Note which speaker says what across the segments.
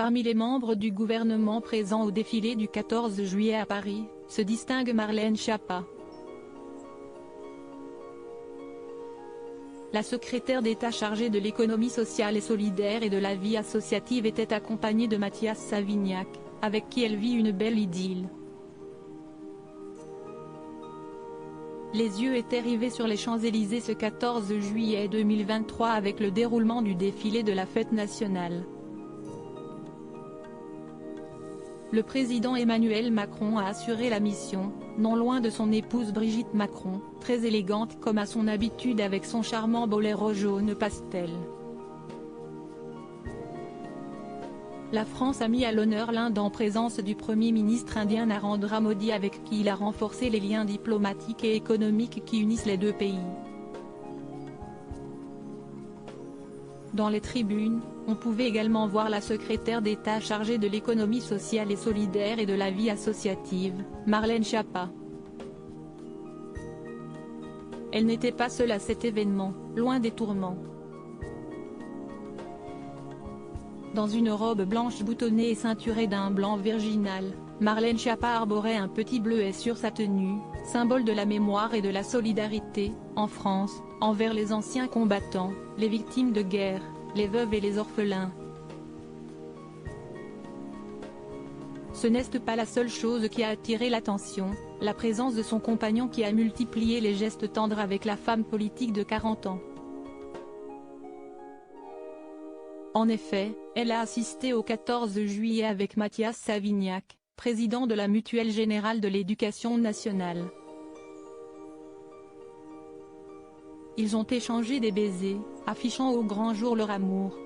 Speaker 1: Parmi les membres du gouvernement présents au défilé du 14 juillet à Paris, se distingue Marlène Schiappa. La secrétaire d'État chargée de l'économie sociale et solidaire et de la vie associative était accompagnée de Mathias Savignac, avec qui elle vit une belle idylle. Les yeux étaient rivés sur les Champs-Élysées ce 14 juillet 2023 avec le déroulement du défilé de la fête nationale. Le président Emmanuel Macron a assuré la mission, non loin de son épouse Brigitte Macron, très élégante comme à son habitude avec son charmant boléro jaune pastel. La France a mis à l'honneur l'Inde en présence du Premier ministre indien Narendra Modi avec qui il a renforcé les liens diplomatiques et économiques qui unissent les deux pays. Dans les tribunes, on pouvait également voir la secrétaire d'État chargée de l'économie sociale et solidaire et de la vie associative, Marlène Schiappa. Elle n'était pas seule à cet événement, loin des tourments. Dans une robe blanche boutonnée et ceinturée d'un blanc virginal, Marlène Schiappa arborait un petit bleuet sur sa tenue, symbole de la mémoire et de la solidarité, en France, envers les anciens combattants, les victimes de guerre, les veuves et les orphelins. Ce n'est pas la seule chose qui a attiré l'attention, la présence de son compagnon qui a multiplié les gestes tendres avec la femme politique de 40 ans. En effet, elle a assisté au 14 juillet avec Mathias Savignac, président de la Mutuelle Générale de l'Éducation nationale. Ils ont échangé des baisers, affichant au grand jour leur amour.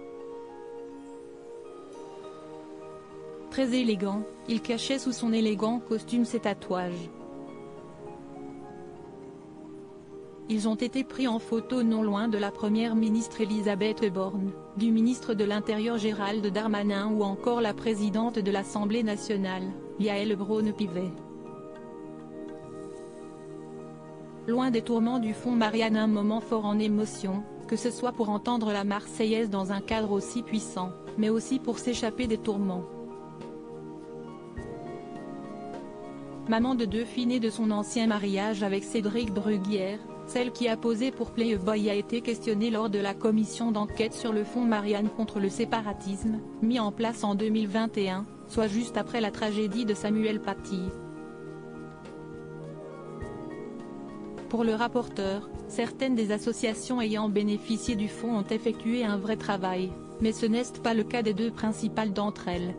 Speaker 1: Très élégant, il cachait sous son élégant costume ses tatouages. Ils ont été pris en photo non loin de la première ministre Elisabeth Borne, du ministre de l'Intérieur Gérald Darmanin ou encore la présidente de l'Assemblée nationale, Yaël Braun-Pivet. Loin des tourments du fond Marianne, un moment fort en émotion, que ce soit pour entendre la Marseillaise dans un cadre aussi puissant, mais aussi pour s'échapper des tourments. Maman de deux filles nées de son ancien mariage avec Cédric Bruguière, celle qui a posé pour Playboy a été questionnée lors de la commission d'enquête sur le fonds Marianne contre le séparatisme, mis en place en 2021, soit juste après la tragédie de Samuel Paty. Pour le rapporteur, certaines des associations ayant bénéficié du fonds ont effectué un vrai travail, mais ce n'est pas le cas des deux principales d'entre elles.